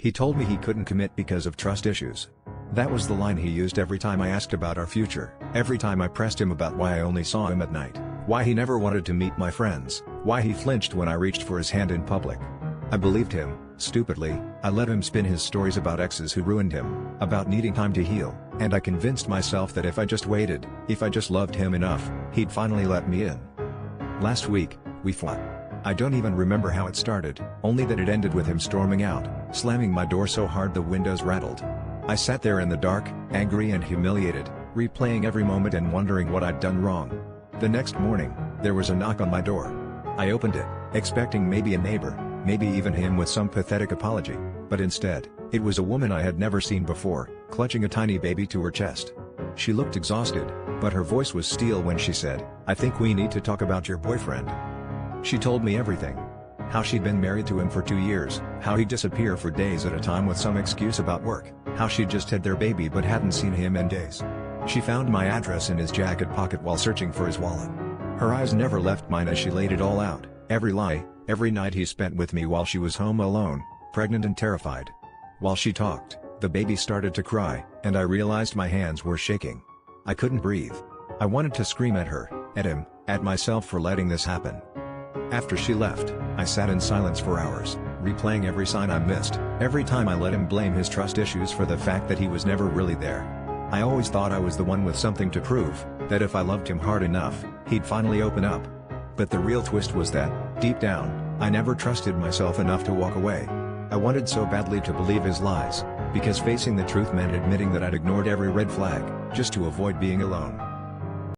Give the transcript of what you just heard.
He told me he couldn't commit because of trust issues. That was the line he used every time I asked about our future, every time I pressed him about why I only saw him at night, why he never wanted to meet my friends, why he flinched when I reached for his hand in public. I believed him. Stupidly, I let him spin his stories about exes who ruined him, about needing time to heal, and I convinced myself that if I just waited, if I just loved him enough, he'd finally let me in. Last week, we fought. I don't even remember how it started, only that it ended with him storming out, slamming my door so hard the windows rattled. I sat there in the dark, angry and humiliated, replaying every moment and wondering what I'd done wrong. The next morning, there was a knock on my door. I opened it, expecting maybe a neighbor, maybe even him with some pathetic apology, but instead, it was a woman I had never seen before, clutching a tiny baby to her chest. She looked exhausted, but her voice was steel when she said, "I think we need to talk about your boyfriend." She told me everything. How she'd been married to him for 2 years, how he'd disappear for days at a time with some excuse about work, how she'd just had their baby but hadn't seen him in days. She found my address in his jacket pocket while searching for his wallet. Her eyes never left mine as she laid it all out, every lie, every night he spent with me while she was home alone, pregnant and terrified. While she talked, the baby started to cry, and I realized my hands were shaking. I couldn't breathe. I wanted to scream at her, at him, at myself for letting this happen. After she left, I sat in silence for hours, replaying every sign I missed, every time I let him blame his trust issues for the fact that he was never really there. I always thought I was the one with something to prove, that if I loved him hard enough, he'd finally open up. But the real twist was that, deep down, I never trusted myself enough to walk away. I wanted so badly to believe his lies, because facing the truth meant admitting that I'd ignored every red flag, just to avoid being alone.